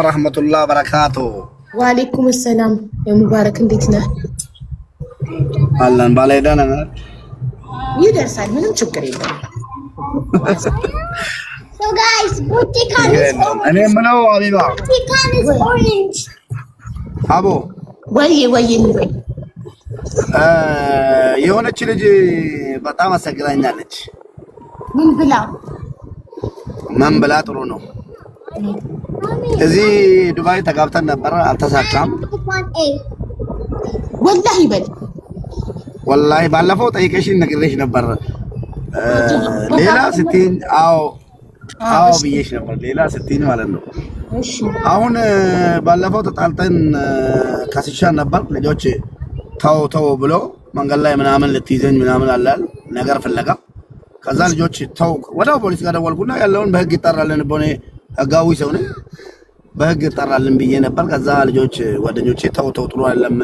ወራህመቱላሂ ወበረካቱ። ወአለይኩም ሰላም የሙባረክ እንዴት ነህ? አላን ባላይዳና ይደርሳል፣ ምንም ችግር የለም። So guys, Butikan is orange. እኔ ምነው አቢባ Butikan is orange. አቦ ወይ የሆነች ልጅ በጣም አሰግናኛለች። ምን ብላ ጥሩ ነው። እዚህ ዱባይ ተጋብተን ነበር፣ አልተሳካም። ወላሂ ባለፈው ጠይቀሽኝ ነግሬሽ ነበር። ሌላ ስትይኝ አዎ ብዬሽ ነበር። ሌላ ስትይኝ ማለት ነው። አሁን ባለፈው ተጣልተን ከስሻን ነበር። ልጆች ተው ብሎ መንገድ ላይ ምናምን ልትይዘኝ ምናምን አላል ነገር ፍለጋ። ከዛ ልጆች ተው ወዳው ፖሊስ ጋር ደወልኩና ያለውን በህግ ይጣራልን ቦኔ ህጋዊ ሰው ነኝ በህግ ይጣራልን ብዬ ነበር። ከዛ ልጆች ጓደኞቼ ተው ጥሩ አይደለም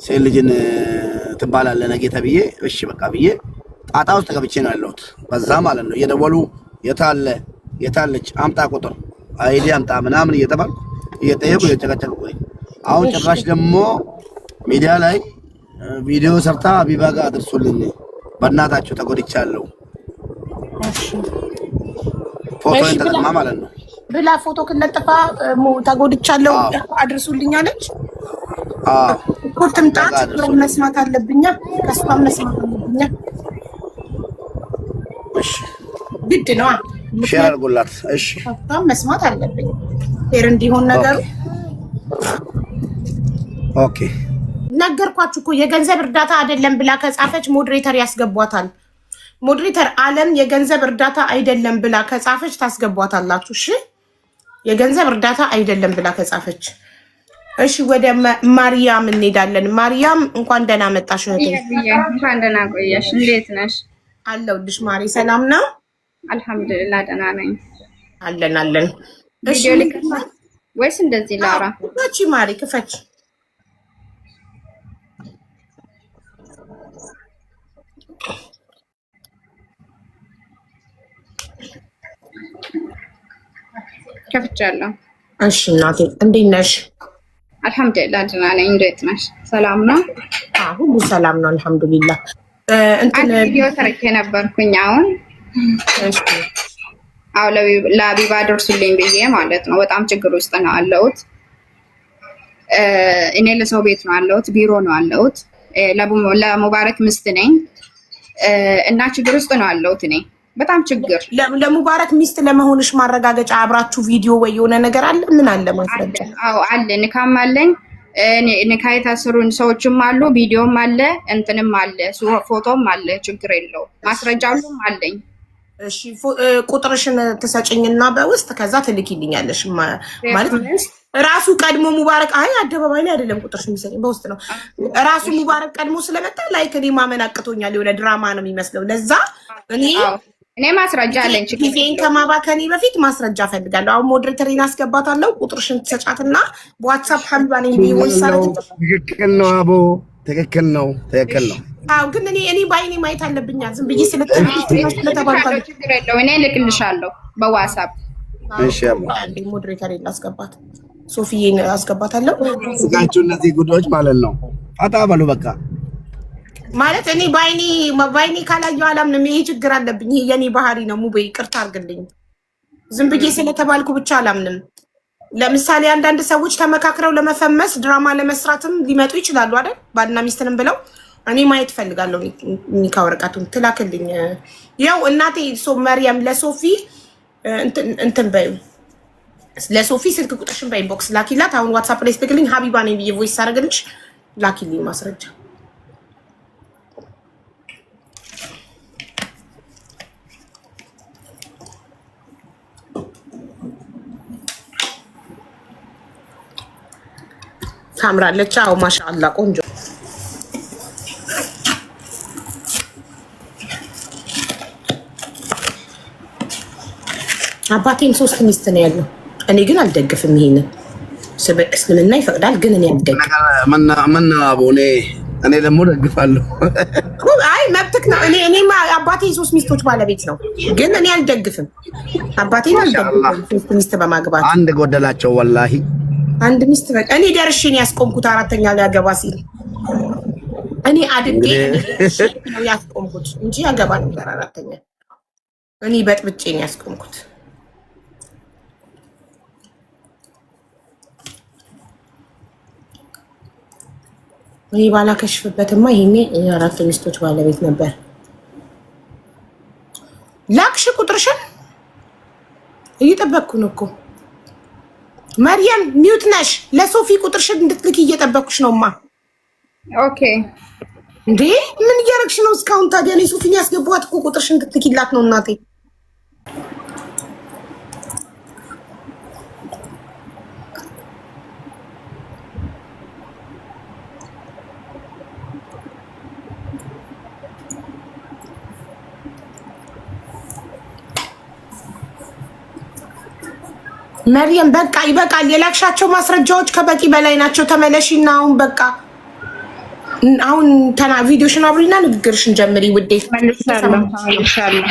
ሴት ልጅን ትባላለህ ነገ ተብዬ እሺ በቃ ብዬ ጣጣ ውስጥ ገብቼ ነው ያለሁት። በዛ ማለት ነው እየደወሉ የታለች አምጣ ቁጥር አይዲ አምጣ ምናምን እየተባልኩ እየጠየቁ እየተጨቀጨቁ አሁን ጭራሽ ደግሞ ሚዲያ ላይ ቪዲዮ ሰርታ ሀቢባ ጋር አድርሱልኝ በእናታችሁ ተጎድቻለሁ ፎቶ እንተቀማ ማለት ነው ብላ ፎቶ ከለጠፋ ተጎድቻለሁ አድርሱልኝ አለች። ቁርጥምጣት መስማት አለብኛ ከሷ መስማት አለብኛ። እሺ ግድ ነው ሼር አድርጉላት። እሺ ከሷ መስማት አለብኝ ሼር እንዲሆን ነገሩ። ኦኬ ነገርኳችሁ እኮ የገንዘብ እርዳታ አይደለም ብላ ከጻፈች ሞዴሬተር ያስገቧታል። ሞዴሬተር አለም የገንዘብ እርዳታ አይደለም ብላ ከጻፈች ታስገቧታላችሁ። እሺ የገንዘብ እርዳታ አይደለም ብላ ከጻፈች። እሺ ወደ ማርያም እንሄዳለን። ማርያም እንኳን ደህና መጣሽ እህቴ። እንኳን ደህና ቆያሽ። እንዴት ነሽ? አለሁልሽ ማሪ። ሰላም ነው? አልሐምዱሊላህ ደህና ነኝ። አለን። እሺ ወይስ እንደዚህ ላራ? እቺ ማሪ ክፈች። ከፍቻለሁ። እሺ እናቴ እንዴት ነሽ? አልሐምዱሊላህ ደህና ነኝ። እንዴት ነሽ? ሰላም ነው? ሁሉ ሰላም ነው አልሐምዱሊላህ። እንትን ቪዲዮ ተረኬ ነበርኩኝ አሁን ለሀቢባ ደርሱልኝ ብዬ ማለት ነው። በጣም ችግር ውስጥ ነው ያለሁት። እኔ ለሰው ቤት ነው ያለሁት፣ ቢሮ ነው ያለሁት። ለሙባረክ ሚስት ነኝ እና ችግር ውስጥ ነው ያለሁት እኔ በጣም ችግር። ለሙባረክ ሚስት ለመሆንሽ ማረጋገጫ አብራችሁ ቪዲዮ ወይ የሆነ ነገር አለ? ምን አለ ማስረጃ? አዎ አለ። ንካም አለኝ። ንካ የታሰሩ ሰዎችም አሉ፣ ቪዲዮም አለ፣ እንትንም አለ፣ ፎቶም አለ። ችግር የለው ማስረጃ ሁሉም አለኝ። እሺ ቁጥርሽን ትሰጭኝና በውስጥ ከዛ ትልኪልኛለሽ ማለት ራሱ ቀድሞ ሙባረክ አደባባይ ላይ አይደለም ቁጥርሽ የሚሰጠኝ በውስጥ ነው። ራሱ ሙባረክ ቀድሞ ስለመጣ ላይክ እኔ ማመን አቅቶኛል። የሆነ ድራማ ነው የሚመስለው። ለዛ እኔ ማስረጃ አለኝ። ጊዜን ከማባከኔ በፊት ማስረጃ ፈልጋለሁ። አሁን ሞዴሬተሪን አስገባታለሁ። ቁጥርሽን ትሰጫትና በዋትስአፕ ሀቢባን ትክክል ነው አቦ ትክክል ነው። አዎ ግን እኔ ባይኔ ማየት አለብኛ። ዝም ብዬ ስለተባልኩ ችግር የለው። እኔ ልክልሻለሁ በዋትስአፕ። እሺ አቦ ሞዴሬተሪን አስገባት፣ ሶፊዬን አስገባታለሁ። ስጋችሁ እነዚህ ጉዳዮች ማለት ነው። ፈታ በሉ በቃ ማለት እኔ ባይኔ ካላየሁ አላምንም። ይሄ ችግር አለብኝ። ይሄ የኔ ባህሪ ነው። ሙቤ ይቅርታ አድርግልኝ። ዝም ብዬ ስለተባልኩ ብቻ አላምንም። ለምሳሌ አንዳንድ ሰዎች ተመካክረው ለመፈመስ ድራማ ለመስራትም ሊመጡ ይችላሉ አይደል? ባልና ሚስትንም ብለው እኔ ማየት ፈልጋለሁ። ኒካ ወረቀቱን ትላክልኝ። ያው እናቴ መርያም ለሶፊ እንትን በዩ ለሶፊ ስልክ ቁጥርሽን በኢንቦክስ ላኪላት። አሁን ዋትስአፕ ላይ ስትልክልኝ ሀቢባ ነኝ ብዬ ቮይስ አደረግልሽ። ላኪልኝ ማስረጃ። ታምራለች። አዎ ማሻአላ ቆንጆ። አባቴም 3 ሚስት ነው ያለው። እኔ ግን አልደግፍም። ይሄንን እስልምና ይፈቅዳል፣ ግን እኔ አልደግፍም። ምን አቦኔ እኔ ደግሞ ደግፋለሁ። አይ መብትክ ነው። እኔማ አባቴ 3 ሚስቶች ባለቤት ነው፣ ግን እኔ አልደግፍም። አባቴን አልደግፍም 3 ሚስት በማግባት አንድ ጎደላቸው ወላሂ አንድ ሚስት በቃ እኔ ደርሼን ያስቆምኩት አራተኛ ሊያገባ ሲል እኔ አድጌ ነው ያስቆምኩት እንጂ ያገባ ነበር አራተኛ። እኔ በጥብጬ ነው ያስቆምኩት። እኔ ባላከሽፍበትማ ይሄኔ አራት ሚስቶች ባለቤት ነበር። ላክሽ ቁጥርሽን እየጠበቅኩ ነው እኮ መርየም ሚውት ነሽ። ለሶፊ ቁጥርሽን እንድትልኪ እየጠበቅኩሽ ነውማ። ኦኬ እንዴ ምን እያረግሽ ነው እስካሁን? ታዲያ እኔ ሶፊን ያስገባኋት እኮ ቁጥርሽን እንድትልኪላት ነው እናቴ። መርየም በቃ ይበቃል። የላክሻቸው ማስረጃዎች ከበቂ በላይ ናቸው። ተመለሺና አሁን በቃ አሁን ቪዲዮሽን አብሪና ንግግርሽን ጀምሪ ውዴ። መልሻለሁ።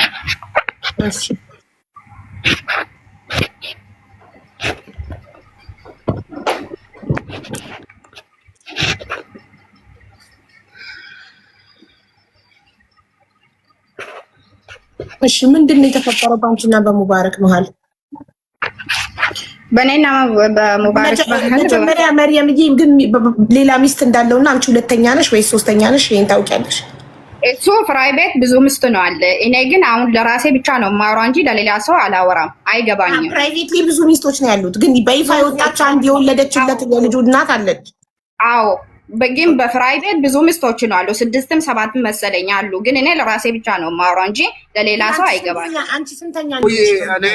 እሺ ምንድን ነው የተፈጠረው በአንቺና በሙባረክ መሀል? በእኔና በሙባረክ መጀመሪያ መርየምዬ ግን ሌላ ሚስት እንዳለውና አንቺ ሁለተኛ ነሽ ወይስ ሶስተኛ ነሽ? ይሄን ታውቂያለሽ? እሱ ፕራይቬት ብዙ ሚስት ነው አለ። እኔ ግን አሁን ለራሴ ብቻ ነው የማወራው እንጂ ለሌላ ሰው አላወራም። አይገባኝም። ፕራይቬትሊ ብዙ ሚስቶች ነው ያሉት፣ ግን በይፋ የወጣች አንድ የወለደችለት የልጁ እናት አለች። አዎ ግን በፕራይቬት ብዙ ሚስቶች ነው አሉ። 6ም 7ም መሰለኝ አሉ። ግን እኔ ለራሴ ብቻ ነው የማወራው እንጂ ለሌላ ሰው አይገባኝም። አንቺ ስንተኛ ነሽ? እኔ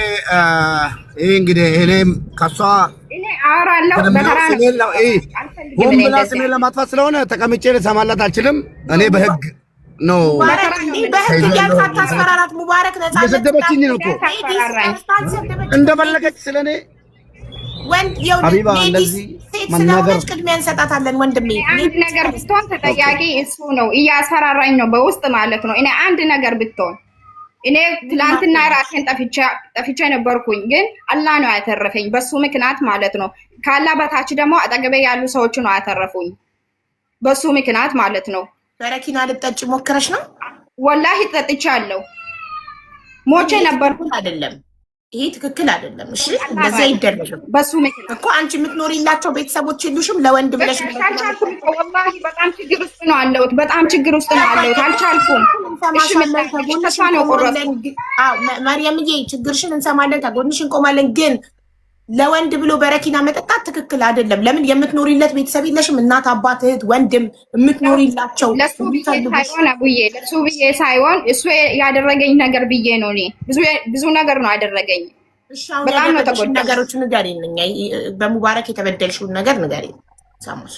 ይሄ እንግዲህ እኔም ከሷ እኔ አወራለሁ በተራ ነው። ሆን ብላ ስሜን ለማጥፋት ስለሆነ ተቀምጬ ልሰማላት አልችልም። እኔ በህግ ነው በህግ ያልፋት ታስፈራራት። ሙባረክ ነፃ የሰደበችኝ ነው እኮ እንደፈለገች ስለኔ ወንድ ሀቢባ እንደዚህ መናገር ቅድሚያ እንሰጣታለን። ወንድሜ አንድ ነገር ብትሆን ተጠያቂ እሱ ነው። እያሰራራኝ ነው በውስጥ ማለት ነው። እኔ አንድ ነገር ብትሆን እኔ ትላንትና ራሴን ጠፍቼ ነበርኩኝ፣ ግን አላህ ነው ያተረፈኝ በሱ ምክንያት ማለት ነው። ካላ በታች ደግሞ አጠገቤ ያሉ ሰዎች ነው ያተረፉኝ በሱ ምክንያት ማለት ነው። በረኪና ልጠጭ ሞክረሽ ነው? ወላሂ ጠጥቻለሁ። ሞቼ ነበርኩኝ። አይደለም ይሄ ትክክል አይደለም። እሺ እንደዛ አይደረግም። በሱ ምክንያት እኮ አንቺ የምትኖሪላቸው ቤተሰቦች የሉሽም? ለወንድ ብለሽ አልቻልኩም። ወላሂ በጣም ችግር ውስጥ ነው አለሁት። በጣም ችግር ውስጥ ነው አለሁት። አልቻልኩም። እሺ ተስፋ ነው ቆረጥኩ። ማርያምዬ ችግርሽን እንሰማለን፣ ከጎንሽ እንቆማለን። ግን ለወንድ ብሎ በረኪና መጠጣት ትክክል አይደለም። ለምን የምትኖሪለት ቤተሰብ የለሽም? እናት፣ አባት፣ እህት፣ ወንድም የምትኖሪላቸው ለሱ ብዬ ሳይሆን አቡዬ ለሱ ብዬ ሳይሆን እሱ ያደረገኝ ነገር ብዬ ነው። እኔ ብዙ ነገር ነው ያደረገኝ። በጣም ነው ተጎዳኝ። ነገሮችን ንገሪኝ። በሙባረክ የተበደልሽውን ነገር ንገሪኝ። ሳሙሽ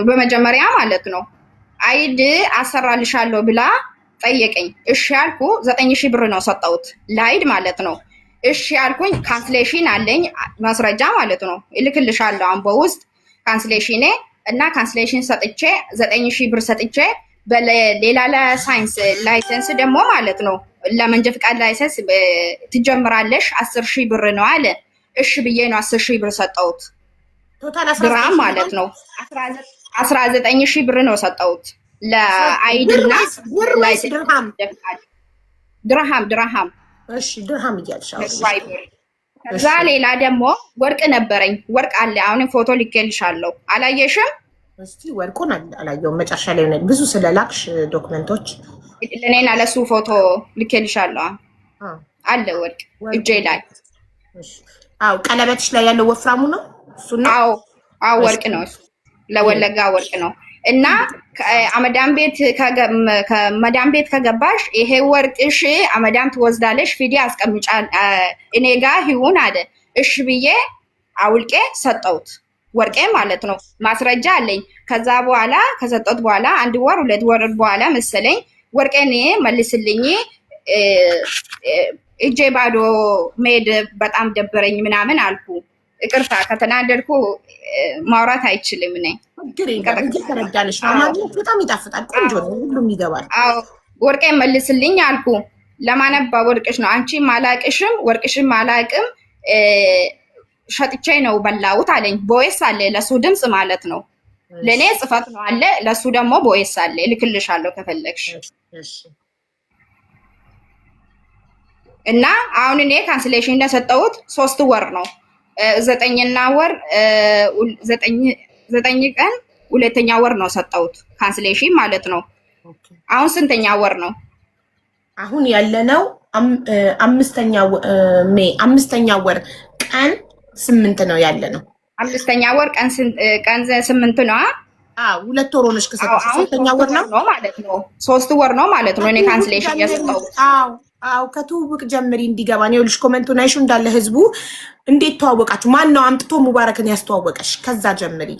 በመጀመሪያ ማለት ነው አይድ አሰራልሻለሁ ብላ ጠየቀኝ። እሺ ያልኩ 9000 ብር ነው ሰጠሁት ለአይድ ማለት ነው። እሺ ያልኩኝ ካንስሌሽን አለኝ ማስረጃ ማለት ነው። እልክልሻለሁ አሁን በውስጥ ካንስሌሽን እና ካንስሌሽን ሰጥቼ 9000 ብር ሰጥቼ በሌላ ለሳይንስ ላይሰንስ ደግሞ ማለት ነው ለመንጃ ፈቃድ ላይሰንስ ትጀምራለሽ 10000 ብር ነው አለ። እሺ ብዬ ነው 10000 ብር ሰጠሁት። ድራም ማለት ነው 19000 ብር ነው ሰጠሁት ለአይድና ድርሃም እሺ ድርሃም እያልሽ ከዛ ሌላ ደግሞ ወርቅ ነበረኝ። ወርቅ አለ። አሁንም ፎቶ ልኬልሻለሁ። አላየሽም? እስቲ ወርቁን አላየሁም። መጨረሻ ላይ ነው ብዙ ስለላክሽ ዶክመንቶች ለኔና ለሱ ፎቶ ልኬልሻለሁ። አለ ወርቅ እጄ ላይ። አዎ ቀለበትሽ ላይ ያለው ወፍራሙ ነው እሱ ነው። አዎ ወርቅ ነው እሱ። ለወለጋ ወርቅ ነው። እና አመዳም ቤት ከገባሽ ይሄ ወርቅሽ አመዳም ትወስዳለሽ፣ ፊዲ አስቀምጫ እኔ ጋር ይሁን አለ። እሺ ብዬ አውልቄ ሰጠሁት። ወርቄ ማለት ነው። ማስረጃ አለኝ። ከዛ በኋላ ከሰጠሁት በኋላ 1 ወር 2 ወር በኋላ መሰለኝ ወርቄን መልስልኝ፣ እጄ ባዶ መሄድ በጣም ደበረኝ ምናምን አልኩ። ይቅርታ ከተናደድኩ ማውራት አይችልም ነኝ። ተረዳለሽ? ማግኘት በጣም ይጣፍጣል። ቆንጆ ነው። ሁሉም ይገባል። አዎ ወርቄን መልስልኝ አልኩ። ለማነባ ወርቅሽ ነው አንቺ ማላቅሽም ወርቅሽም ማላቅም ሸጥቼ ነው በላሁት አለኝ። ቦይስ አለ ለሱ ድምጽ ማለት ነው። ለኔ ጽፈት ነው አለ፣ ለሱ ደግሞ ቦይስ አለ። እልክልሻለሁ ከፈለግሽ። እና አሁን እኔ ካንስሌሽን እንደሰጠሁት 3 ወር ነው 9 ቀን 2ኛ ወር ነው ሰጠሁት ካንስሌሽን ማለት ነው። አሁን ስንተኛ ወር ነው? አሁን ያለነው 5ኛ ወር ቀን 8 ነው ያለነው። 5ኛ ወር ቀን 8 ነው። 2 ወር ሆነሽ ከሰጠሽ 3ኛ ወር ነው ማለት ነው። 3 ወር ነው ማለት ነው። እኔ ካንስሌሽን የሰጠሁት ከትውውቅ ጀምሪ እንዲገባን። ይኸውልሽ ኮሜንቱን አይሹ እንዳለ ህዝቡ እንዴት ተዋወቃችሁ? ማን ነው አምጥቶ ሙባረክን ያስተዋወቀሽ? ከዛ ጀምሪ።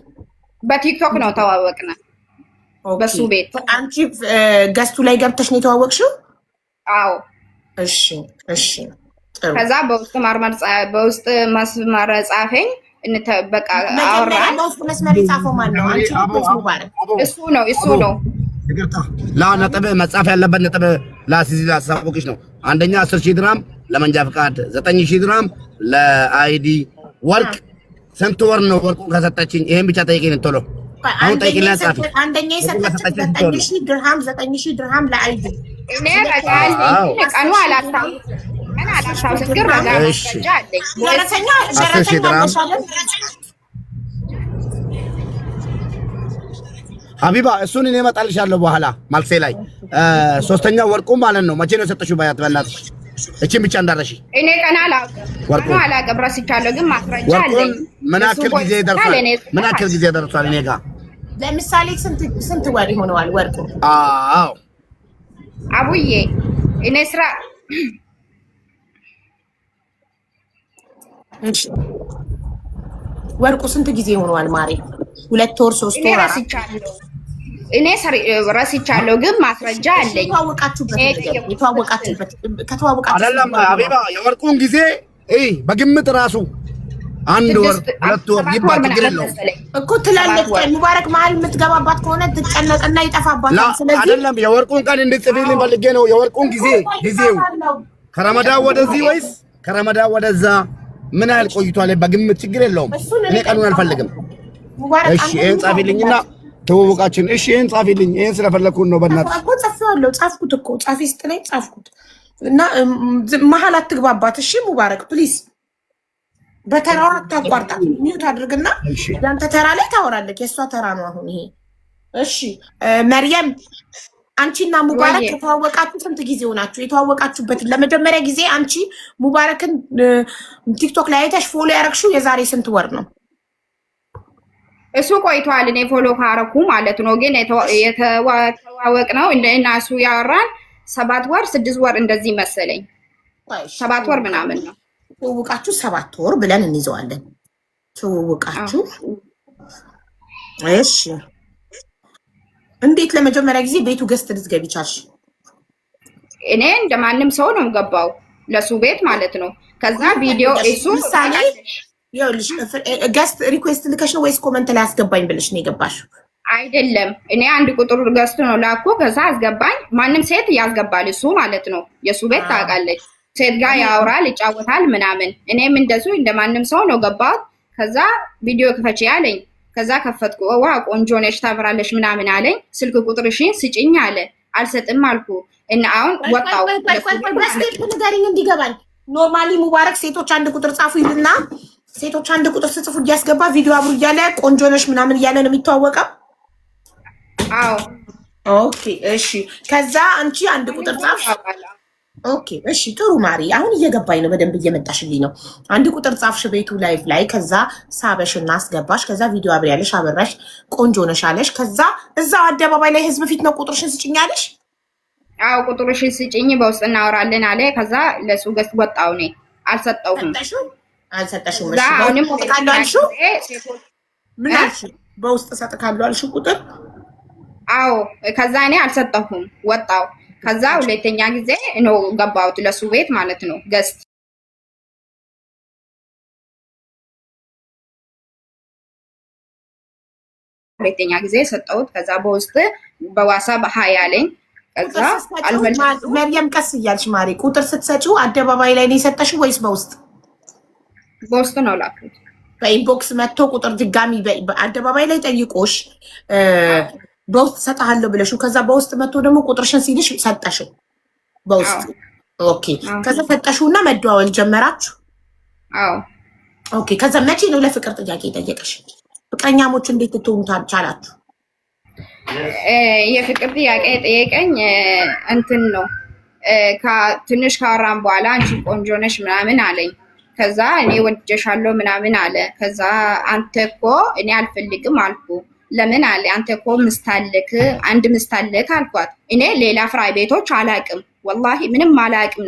በቲክቶክ ነው ተዋወቅነ፣ በሱ ቤት። አንቺ ገስቱ ላይ ገብተሽ ነው የተዋወቅሽው? አዎ። እሺ ጥሩ። ከዛ በውስጥ መስመር ጻፈኝ። በቃ አወራን። በውስጥ መስመር የጻፈው ማን ነው? አንቺ ሙባረክ? እሱ ነው። ነጥብ መጻፍ ያለበት ነጥብ ላሲዝ ላሳውቅሽ ነው። አንደኛ 10,000 ድራም ለመንጃ ፍቃድ፣ 9,000 ድራም ለአይዲ። ወርቅ ስንት ወር ነው ወርቁን ከሰጠችኝ? ይሄን ብቻ ጠይቂኝ ቶሎ። አሁን ጠይቂኝ ላጻፍ። አንደኛ የሰጠችኝ 9,000 ድርሃም 9,000 ድርሃም ለአይዲ። እኔ ረጋል ቀኑ አላስታውስም ግን ረጋል አለኝ። ደረሰኛ ሀቢባ እሱን እኔ እመጣልሻለሁ በኋላ ማልሴ ላይ 3ኛ ወርቁ ማለት ነው። መቼ ነው የሰጠሽው? ባያት በእናትሽ እቺን ብቻ እንዳረሽ። እኔ ቀን አላውቅም ረስቻለሁ፣ ግን ማስረጃ አለኝ። ምን ያክል ጊዜ ደርሷል? እኔ ጋር ለምሳሌ ስንት ወር ይሆነዋል ወርቁ? አዎ አቡዬ እኔ ስራ ወርቁ ስንት ጊዜ ይሆነዋል ማሬ? 2 ወር 3 ወር? እኔ ረስቻለሁ፣ ግን ማስረጃ አለኝ። ከተዋወቃችሁበት አይደለም ሀቢባ፣ የወርቁን ጊዜ በግምት ራሱ 1 ወር 2 ወር ይባል ችግር የለውም እኮ ትላለች። ሙባረክ መሀል የምትገባባት ከሆነ ትጨነቅና ይጠፋባታል። ስለዚህ አይደለም የወርቁን ቀን እንድትጽፊልኝ ፈልጌ ነው። የወርቁን ጊዜው ከረመዳን ወደዚህ ወይስ ከረመዳን ወደዛ ምን ያህል ቆይቷል? በግምት ችግር የለውም። እኔ ቀኑን አልፈልግም። እሺ ይሄን ጻፊልኝና ተወውቃችን። እሺ ይሄን ጻፊልኝ። ይሄን ስለፈለኩት ነው። በእናትህ እኮ ጽፌዋለሁ። ጻፍኩት እኮ ጻፊ ስትለኝ ጻፍኩት እና መሀል አትግባባት። እሺ ሙባረክ ፕሊዝ፣ በተራዋ አታቋርጣት። ሚውት አድርግና ያንተ ተራ ላይ ታወራለች። የእሷ ተራ ነው አሁን ይሄ። እሺ መርየም፣ አንቺና ሙባረክ ከተዋወቃችሁ ስንት ጊዜ ሆናችሁ? የተዋወቃችሁበትን ለመጀመሪያ ጊዜ አንቺ ሙባረክን ቲክቶክ ላይ አይተሽ ፎሎ ያረግሽው የዛሬ ስንት ወር ነው? እሱ ቆይቷል። እኔ ፎሎ ካረኩ ማለት ነው። ግን የተዋወቅ ነው እና እሱ ያወራን 7 ወር 6 ወር እንደዚህ መሰለኝ። 7 ወር ምናምን ነው ትውውቃችሁ። 7 ወር ብለን እንይዘዋለን ትውውቃችሁ። እሺ እንዴት ለመጀመሪያ ጊዜ ቤቱ ገስት ልትገቢ ቻልሽ? እኔ እንደማንም ሰው ነው ገባው ለሱ ቤት ማለት ነው። ከዛ ቪዲዮ እሱ ምሳሌ ይኸውልሽ ገስት ሪኩዌስት ልከሽ ነው ወይስ ኮመንት ላይ አስገባኝ ብለሽ ነው የገባሽው? አይደለም እኔ 1 ቁጥር ገስት ነው ላኩ። ከዛ አስገባኝ። ማንም ሴት ያስገባል እሱ ማለት ነው። የሱ ቤት ታውቃለች። ሴት ጋር ያወራል ይጫወታል ምናምን። እኔም እንደዚሁ እንደማንም ሰው ነው ገባው። ከዛ ቪዲዮ ክፈች ያለኝ። ከዛ ከፈትኩ። ዋ ቆንጆ ነሽ ታበራለሽ ምናምን አለኝ። ስልክ ቁጥርሽን ስጭኝ አለ። አልሰጥም አልኩ እና አሁን ወጣው። በስቴፕ ንገሪኝ እንዲገባኝ። ኖርማሊ ሙባረክ ሴቶች 1 ቁጥር ጻፉ ይልና ሴቶች 1 ቁጥር ስጽፉ እያስገባ ቪዲዮ አብሩ እያለ ቆንጆ ነሽ ምናምን እያለ ነው የሚተዋወቀው። አዎ ኦኬ እሺ። ከዛ አንቺ 1 ቁጥር ጻፍሽ። ኦኬ እሺ ጥሩ ማሪ፣ አሁን እየገባኝ ነው፣ በደንብ እየመጣሽልኝ ነው። 1 ቁጥር ጻፍሽ ቤቱ ላይቭ ላይ። ከዛ ሳበሽና አስገባሽ። ከዛ ቪዲዮ አብሪ ያለሽ፣ አበራሽ፣ ቆንጆ ነሽ አለሽ። ከዛ እዛው አደባባይ ላይ ህዝብ ፊት ነው ቁጥርሽን ስጭኝ አለሽ። አዎ ቁጥርሽን ስጭኝ በውስጥ እናወራለን አለ። ከዛ ለሱ ገስት ወጣው። እኔ አልሰጠውም። አልሰጠሽም? እሺ አሁንም ወጣለው አልሽው? ምን አልሽ? በውስጥ ሰጥካለሁ አልሽው ቁጥር? አዎ ከዛ እኔ አልሰጠሁም፣ ወጣው። ከዛ ሁለተኛ ጊዜ ነው ገባሁት ለሱ ቤት ማለት ነው ገስት። ሁለተኛ ጊዜ ሰጠሁት። ከዛ በውስጥ በዋትስአፕ ሀይ አለኝ። ከዛ መርየም ቀስ እያልሽ ማሪ ቁጥር ስትሰጪው አደባባይ ላይ ነው የሰጠሽው ወይስ በውስጥ? በውስጥ ነው ላኩት። በኢንቦክስ መጥቶ ቁጥር ድጋሚ በአደባባይ ላይ ጠይቆሽ በውስጥ ሰጣለሁ ብለሽ ከዛ በውስጥ መጥቶ ደግሞ ቁጥርሽን ሲልሽ ሰጠሽው በውስጥ ኦኬ። ከዛ ሰጠሽውና መደዋወል ጀመራችሁ? አዎ ኦኬ። ከዛ መቼ ነው ለፍቅር ጥያቄ ጠየቀሽ? ፍቅረኛሞች እንዴት ልትሆኑ ቻላችሁ? የፍቅር ጥያቄ ጠየቀኝ እንትን ነው ትንሽ ካወራን በኋላ አንቺ ቆንጆ ነሽ ምናምን አለኝ። ከዛ እኔ ወድጀሻለሁ ምናምን አለ። ከዛ አንተ እኮ እኔ አልፈልግም አልኩ። ለምን አለ። አንተ እኮ ምስት አለክ፣ አንድ ምስት አለክ አልኳት። እኔ ሌላ ፍራይ ቤቶች አላቅም፣ ወላሂ ምንም አላቅም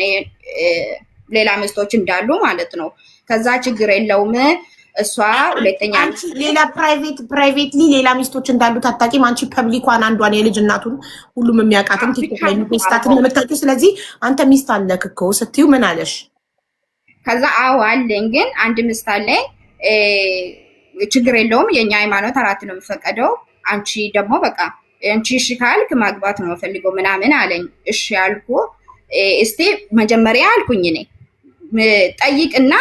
ሌላ ምስቶች እንዳሉ ማለት ነው። ከዛ ችግር የለውም እሷ ሁለተኛ ሌላ ፕራይቬትሊ ሌላ ሚስቶች እንዳሉት አታውቂም አንቺ። ፐብሊኳን አንዷን የልጅ እናቱን ሁሉም የሚያውቃትን ቲክቶክ ላይ ሚስታትን የምታውቂው። ስለዚህ አንተ ሚስት አለክ እኮ ስትዩ ምን አለሽ? ከዛ አዎ አለኝ፣ ግን አንድ ሚስት አለኝ፣ ችግር የለውም የኛ ሃይማኖት 4 ነው የሚፈቀደው። አንቺ ደግሞ በቃ አንቺ እሺ ካልክ ማግባት ነው የምፈልገው ምናምን አለኝ። እሺ ያልኩ እስቲ መጀመሪያ አልኩኝ እኔ ጠይቅና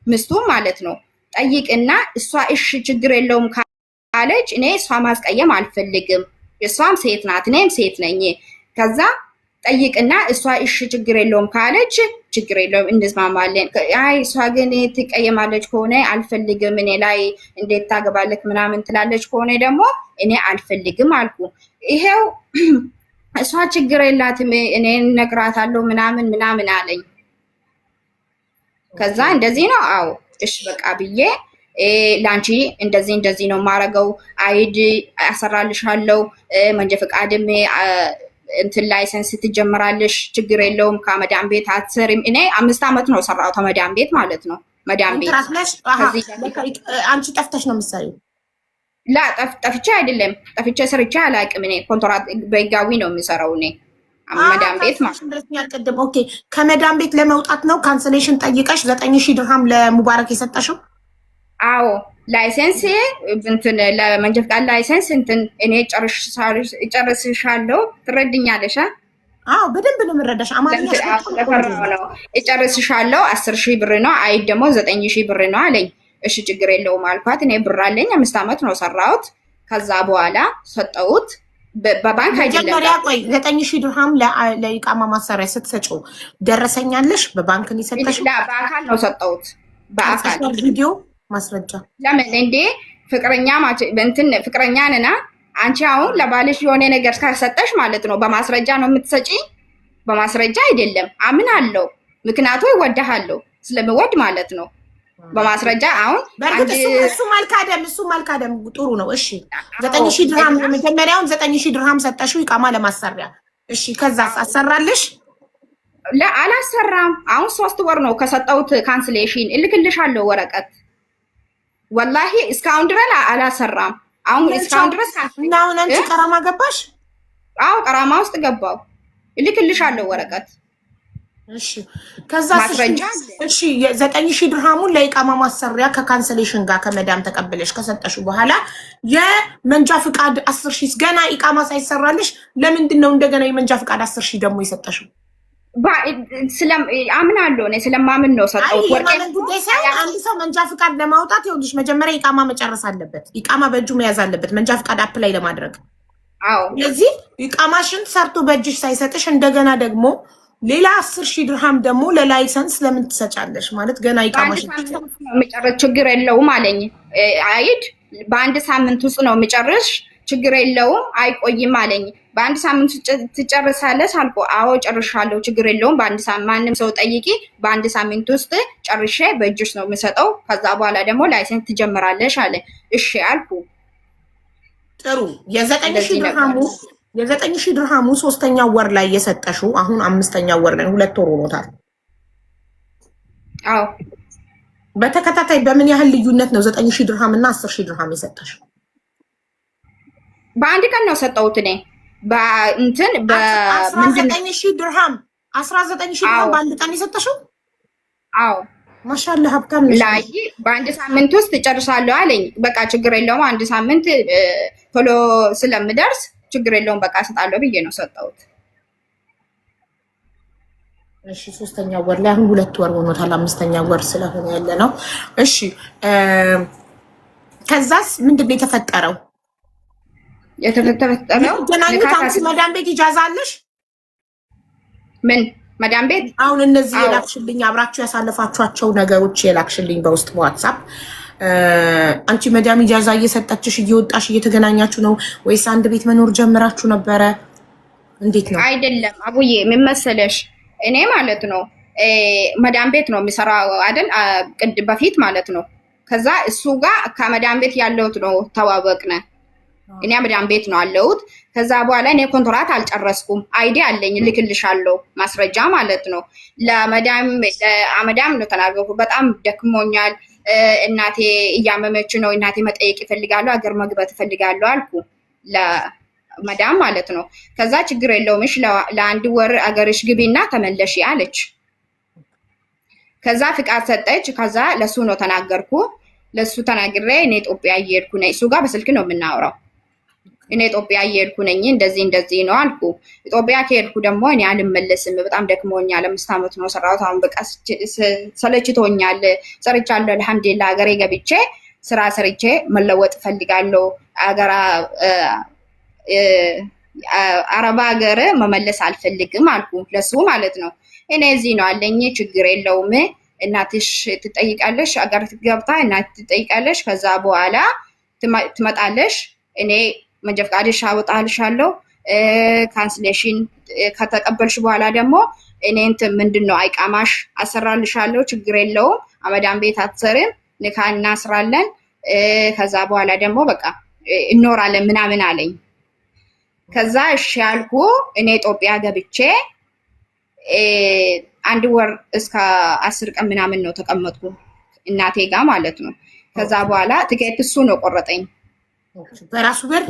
ምስቱ ማለት ነው ጠይቅና እሷ እሺ ችግር የለውም ካለች እኔ እሷ ማስቀየም አልፈልግም። እሷም ሴት ናት እኔም ሴት ነኝ። ከዛ ጠይቅና እሷ እሺ ችግር የለውም ካለች ችግር የለውም እንስማማለን። አይ እሷ ግን ትቀየማለች ከሆነ አልፈልግም እኔ ላይ እንዴት ታገባለች ምናምን ትላለች ከሆነ ደግሞ እኔ አልፈልግም አልኩ። ይሄው እሷ ችግር የላትም እኔ እነግራታለሁ ምናምን ምናምን አለኝ። ከዛ እንደዚህ ነው አዎ እሺ በቃ ብዬ ላንቺ እንደዚህ ነው ማረገው፣ አይድ አሰራልሻለሁ፣ መንጃ ፈቃድም እንትን ላይሰንስ ትጀምራለሽ፣ ችግር የለውም። ከመዳም ቤት አትሰሪም። እኔ 5 ዓመት ነው ሰራው ከመዳም ቤት ማለት ነው። መዳም ቤት አንቺ ጠፍተሽ ነው የምትሰሪው? ላ ጠፍቼ አይደለም፣ ጠፍቼ ሰርቼ አላውቅም። እኔ ኮንትራት በህጋዊ ነው የሚሰራው እኔ መዳም ቤት ማለት ነው። ኦኬ ከመዳም ቤት ለመውጣት ነው ካንሰሌሽን ጠይቀሽ 9000 ድርሃም ለሙባረክ የሰጠሽው? አዎ ላይሰንስ እንትን ለመንጃ ፈቃድ ላይሰንስ እንትን እኔ ጨርስሻለሁ። ትረድኛለሽ? አዎ በደንብ ነው የምረዳሽ። አማርኛ ነው እጨርስሻለሁ። 10000 ብር ነው፣ አይ ደግሞ 9000 ብር ነው አለኝ። እሺ ችግር የለውም አልኳት። እኔ ብር አለኝ 5 ዓመት ነው ሰራሁት። ከዛ በኋላ ሰጠሁት። በባንክ አይደለም። መጀመሪያ ቆይ 9000 ድርሃም ለኢቃማ ማሰሪያ ስትሰጪው ደረሰኛለሽ? በባንክ ነው የሰጠሽው? በአካል ነው ሰጠሁት። በአካል ቪዲዮ ማስረጃ። ለምን እንዴ ፍቅረኛ ነና አንቺ አሁን ለባልሽ የሆነ ነገር ካሰጠሽ ማለት ነው በማስረጃ ነው የምትሰጪ። በማስረጃ አይደለም። አምናለሁ፣ ምክንያቱ ይወድሃለሁ ስለምወድ ማለት ነው። በማስረጃ አሁን በእርግጥ እሱ መልካደም ጥሩ ነው። እሺ 9000 ድርሃም መጀመሪያውን 9000 ድርሃም ሰጠሽው ኢቃማ ለማሰሪያ። እሺ ከዛ አሰራልሽ? አላሰራም። አሁን 3 ወር ነው ከሰጠሁት ካንስሌሽን እልክልሻለሁ ወረቀት። ወላሂ እስካሁን ድረስ አላሰራም። አሁን እስካሁን ድረስ እና አሁን አንቺ ቀራማ ገባሽ? አዎ ቀራማ ውስጥ ገባው። እልክልሻለሁ ወረቀት። እሺ ከዛ እሺ 9000 ድርሃሙን ለኢቃማ ማሰሪያ ከካንሰሌሽን ጋር ከመዳም ተቀበለሽ ከሰጠሽው በኋላ የመንጃ ፍቃድ 10000 ገና ኢቃማ ሳይሰራልሽ ለምንድን ነው እንደገና የመንጃ ፍቃድ 10000 ደግሞ የሰጠሽው? አምናለሁ እኔ ስለማምን ነው ሰጠሁት። አንድ ሰው መንጃ ፍቃድ ለማውጣት ይኸውልሽ መጀመሪያ ኢቃማ መጨረስ አለበት። ኢቃማ በእጁ መያዝ አለበት መንጃ ፍቃድ አፕላይ ለማድረግ። አዎ ስለዚህ ኢቃማሽን ሰርቶ በእጅሽ ሳይሰጥሽ እንደገና ደግሞ ሌላ 10000 ድርሃም ደግሞ ለላይሰንስ ለምን ትሰጫለሽ? ማለት ገና ኢቃማሽን መጨረስ ችግር የለውም አለኝ። አይድ በአንድ ሳምንት ውስጥ ነው መጨረስ ችግር የለውም አይቆይም አለኝ። በአንድ ሳምንት ትጨርሳለሽ አልኩ። አዎ ጨርሻለሁ፣ ችግር የለውም። በአንድ ሳምንት ማንም ሰው ጠይቂ፣ በአንድ ሳምንት ውስጥ ጨርሼ በእጅሽ ነው የምሰጠው። ከዛ በኋላ ደግሞ ላይሰንስ ትጀምራለሽ አለ። እሺ አልኩ። ጥሩ የ9000 ድርሃሙ 3ኛው ወር ላይ የሰጠሽው አሁን 5ኛው ወር ላይ 2 ወር ሆኖታል። አዎ በተከታታይ በምን ያህል ልዩነት ነው 9000 ድርሃም እና 10000 ድርሃም የሰጠሽው? በአንድ ቀን ነው ሰጠሁት እኔ በእንትን በምንድን 19000 ድርሃም 19000 ድርሃም በአንድ ቀን የሰጠሽው? አዎ ማሻአላህ ሀብታም ነሽ። ላይ በአንድ ሳምንት ውስጥ ጨርሳለሁ አለኝ። በቃ ችግር የለውም አንድ ሳምንት ቶሎ ስለምደርስ ችግር የለውም በቃ እሰጣለሁ ብዬ ነው ሰጠሁት። እሺ 3ኛ ወር ላይ አሁን 2 ወር ሆኖታል። 5ኛ ወር ስለሆነ ያለ ነው። እሺ ከዛስ ምንድነው የተፈጠረው? የተፈጠረው ገናኙት አንቺ መዳም ቤት ይጃዛለሽ? ምን መዳም ቤት? አሁን እነዚህ የላክሽልኝ አብራችሁ ያሳለፋችኋቸው ነገሮች የላክሽልኝ በውስጥ በዋትስአፕ አንቺ መዳም ኢጃዛ እየሰጠችሽ እየወጣሽ እየተገናኛችሁ ነው ወይስ አንድ ቤት መኖር ጀምራችሁ ነበረ? እንዴት ነው? አይደለም አቡዬ ምን መሰለሽ እኔ ማለት ነው መዳም ቤት ነው የሚሰራው አይደል? ቅድም በፊት ማለት ነው። ከዛ እሱ ጋር ከመዳም ቤት ያለውት ነው ተዋወቅነ። እኔ መዳም ቤት ነው አለውት። ከዛ በኋላ እኔ ኮንትራት አልጨረስኩም። አይዲ አለኝ ልክልሻለሁ ማስረጃ ማለት ነው። ለመዳም ነው ተናገርኩ። በጣም ደክሞኛል፣ እናቴ እያመመች ነው፣ እናቴ መጠየቅ ይፈልጋሉ፣ አገር መግባት ይፈልጋሉ አልኩ ለመዳም ማለት ነው። ከዛ ችግር የለውም እሺ ለአንድ ወር አገርሽ ግቢና ተመለሺ አለች። ከዛ ፍቃድ ሰጠች። ከዛ ለሱ ነው ተናገርኩ። ለሱ ተናግሬ እኔ ኢትዮጵያ እየሄድኩ ነኝ፣ እሱ ጋር በስልክ ነው የምናወራው። እኔ ኢትዮጵያ እየሄድኩ ነኝ እንደዚህ ነው አልኩ። ኢትዮጵያ ከሄድኩ ደግሞ እኔ አልመለስም፣ በጣም ደክሞኛል፣ 5 ዓመት ነው ሰራሁት። አሁን በቃ ሰለችቶኛል፣ ሰርቻለሁ። አልሐምዱሊላህ ሀገሬ ገብቼ ስራ ሰርቼ መለወጥ ፈልጋለሁ። አረባ ሀገር መመለስ አልፈልግም አልኩ ለሱ ማለት ነው። እኔ እዚህ ነው አለኝ፣ ችግር የለውም እናትሽ ትጠይቃለሽ፣ አገር ገብታ እናት ትጠይቃለሽ፣ ከዛ በኋላ ትመጣለሽ፣ እኔ መንጃ ፈቃድሽ አወጣልሻለሁ፣ ካንስሌሽን ከተቀበልሽ በኋላ ደግሞ እኔ እንትን ምንድነው አይቃማሽ አሰራልሻለሁ፣ ችግር የለውም አመዳም ቤት አትሰርም፣ ንካ እናስራለን፣ ከዛ በኋላ ደግሞ በቃ እኖራለን ምናምን አለኝ። ከዛ እሺ ያልኩ እኔ ኢትዮጵያ ገብቼ 1 ወር እስከ 10 ቀን ምናምን ነው ተቀመጥኩ እናቴ ጋር ማለት ነው። ከዛ በኋላ ትኬት እሱ ነው ቆረጠኝ። በራሱ ብር?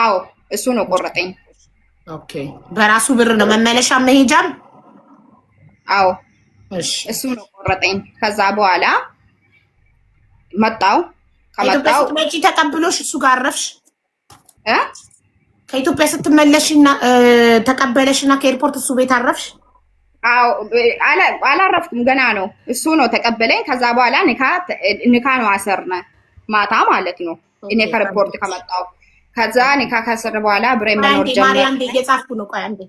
አዎ እሱ ነው ቆረጠኝ። ኦኬ በራሱ ብር ነው መመለሻ መሄጃም? አዎ እሺ እሱ ነው ቆረጠኝ። ከዛ በኋላ መጣው ከመጣው ስትመጪ ተቀብሎሽ እሱ ጋር አረፍሽ? ከኢትዮጵያ ስትመለሽና ተቀበለሽና ከኤርፖርት እሱ ቤት አረፍሽ? አዎ አላረፍኩም ገና ነው። እሱ ነው ተቀበለኝ። ከዛ በኋላ ንካ ነው አሰርነ ማታ ማለት ነው። እኔ ከሪፖርት ከመጣው ከዛ ንካ ካሰረ በኋላ ብሬ መኖር ጀመረ። ማርያም እየጻፍኩ ነው። ቆይ አንዴ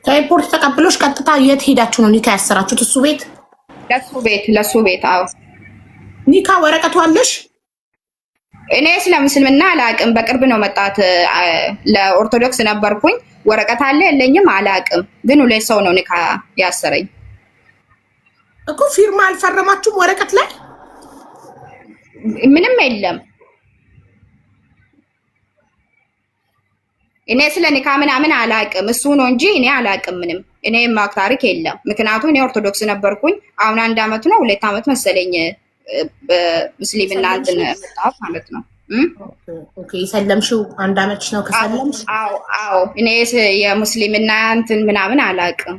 ከኤርፖርት ተቀብሎሽ ቀጥታ የት ሄዳችሁ ነው ኒካ ያሰራችሁት? እሱ ቤት? ለሱ ቤት። አዎ ኒካ ወረቀቱ አለሽ? እኔ ስለምስልምና አላቅም። በቅርብ ነው መጣት። ለኦርቶዶክስ ነበርኩኝ። ወረቀት አለ የለኝም አላቅም። ግን 2 ሰው ነው ኒካ ያሰረኝ እኮ። ፊርማ አልፈረማችሁም ወረቀት ላይ? ምንም የለም። እኔ ስለ ኒካ ምናምን አላቅም። እሱ ነው እንጂ እኔ አላቅም ምንም። እኔ የማውቅ ታሪክ የለም። ምክንያቱም እኔ ኦርቶዶክስ ነበርኩኝ። አሁን 1 ዓመት ነው 2 ዓመት መሰለኝ በሙስሊምና እንትን መጣሁ ማለት ነው። ኦኬ ሰለምሽው 1 ዓመትሽ ነው ከሰለምሽ? አዎ እኔ የሙስሊምና እንትን ምናምን አላቅም።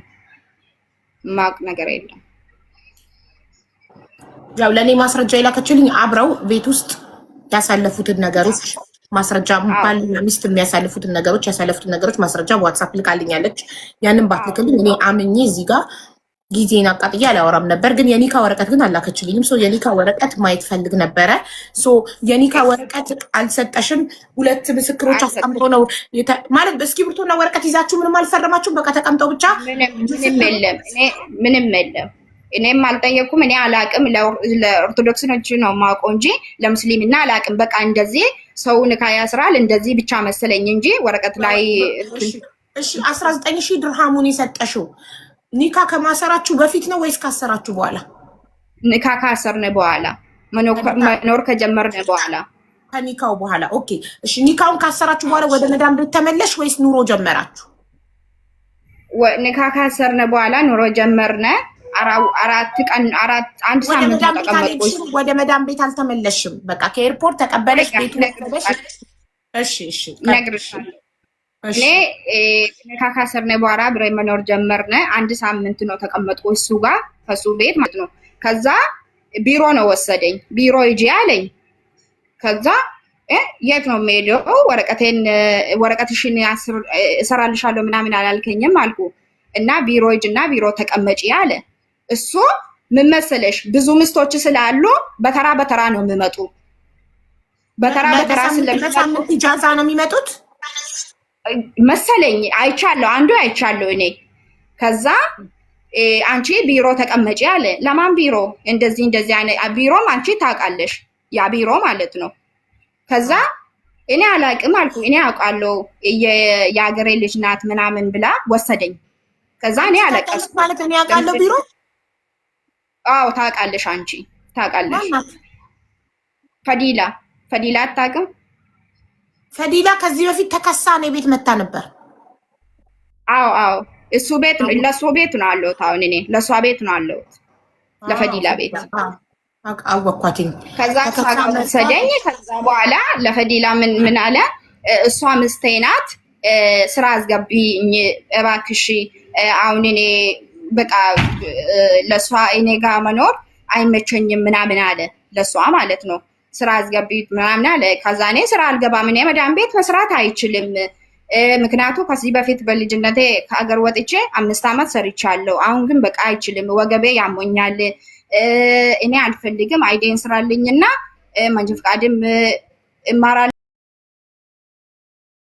የማውቅ ነገር የለም። ያው ለኔ ማስረጃ የላከችልኝ አብረው ቤት ውስጥ ያሳለፉትን ነገሮች ማስረጃ ባልና ሚስት የሚያሳልፉትን ነገሮች ያሳለፉትን ነገሮች ማስረጃ በዋትስአፕ ልካልኛለች። ያንን ባትልክልኝ እኔ አምኜ እዚህ ጋር ጊዜን አቃጥዬ አላወራም ነበር። ግን የኒካ ወረቀት ግን አላከችልኝም። ሶ የኒካ ወረቀት ማየት ፈልግ ነበረ። ሶ የኒካ ወረቀት አልሰጠሽም። 2 ምስክሮች አስቀምጦ ነው ማለት በእስክሪብቶና ወረቀት ይዛችሁ ምንም አልፈረማችሁም? በቃ ተቀምጠው ብቻ ምንም የለም። እኔም አልጠየኩም። እኔ አላቅም። ለኦርቶዶክሶች ነው የማውቀው እንጂ ለሙስሊምና አላቅም። በቃ እንደዚህ ሰው ንካ ያስራል እንደዚህ ብቻ መሰለኝ እንጂ ወረቀት ላይ እሺ 19,000 ድርሃሙን የሰጠሽው ኒካ ከማሰራችሁ በፊት ነው ወይስ ካሰራችሁ በኋላ? ኒካ ካሰርነ በኋላ መኖር ከጀመርነ በኋላ። ከኒካው በኋላ። ኦኬ እሺ ኒካውን ካሰራችሁ በኋላ ወደ መዳም ቤት ተመለሽ ወይስ ኑሮ ጀመራችሁ? ኒካ ካሰርነ በኋላ ኑሮ ጀመርነ። 4 ቀን አንድ ሳምንት ተቀመጥኩ። ወደ መዳም ቤት አልተመለሽም? በቃ ከኤርፖርት ተቀበለሽ ቤት ወሰደሽ? እሺ እሺ ነግርሻለሁ። እኔ ከካሰርነ በኋላ ብሬ መኖር ጀመርነ። አንድ ሳምንት ነው ተቀመጥኩ እሱ ጋር ከሱ ቤት ማለት ነው። ከዛ ቢሮ ነው ወሰደኝ። ቢሮ ሂጂ አለኝ። ከዛ የት ነው የምሄደው? ወረቀትሽን እሰራልሻለሁ ምናምን አላልከኝም አልኩ እና ቢሮ ሂጂና ቢሮ ተቀመጪ አለ። እሱ ምን መሰለሽ ብዙ ምስቶች ስላሉ በተራ በተራ ነው የሚመጡ። በተራ ስለሚመጡ ኢጃዛ ነው የሚመጡት መሰለኝ። አንዱ አይቻለሁ እኔ። ከዛ አንቺ ቢሮ ተቀመጪ አለ። ለማን ቢሮ? እንደዚህ አይነት ቢሮም አንቺ ታውቃለሽ፣ ያ ቢሮ ማለት ነው። ከዛ እኔ አላውቅም አልኩ። እኔ አውቃለሁ የአገሬ ልጅ ናት ምናምን ብላ ወሰደኝ። ከዛ እኔ አለቀስኩ ማለት እኔ አውቃለሁ ቢሮ። አዎ ታውቃለሽ፣ አንቺ ታውቃለሽ። ፈዲላ አታውቅም? ፈዲላ ከዚህ በፊት ተከሳ እኔ ቤት መታ ነበር። አዎ እሱ ቤት ነው፣ ለሱ ቤት ነው አለሁት። አሁን እኔ ለሷ ቤት ነው አለሁት፣ ለፈዲላ ቤት አወኳትኝ። ከዛ ወሰደኝ። ከዛ በኋላ ለፈዲላ ምን አለ፣ እሷ ምስቴ ናት፣ ስራ አስገቢኝ እባክሽ። አሁን እኔ በቃ ለሷ እኔ ጋር መኖር አይመቸኝም ምናምን አለ፣ ለሷ ማለት ነው። ስራ አስገቢ ምናምን አለ። ከዛ እኔ ስራ አልገባም፣ እኔ መዳም ቤት መስራት አይችልም። ምክንያቱም ከዚህ በፊት በልጅነቴ ከአገር ወጥቼ 5 ዓመት ሰርቻለሁ። አሁን ግን በቃ አይችልም፣ ወገቤ ያሞኛል፣ እኔ አልፈልግም፣ አይዴን ስራልኝና መንጃ ፈቃድም እማራለሁ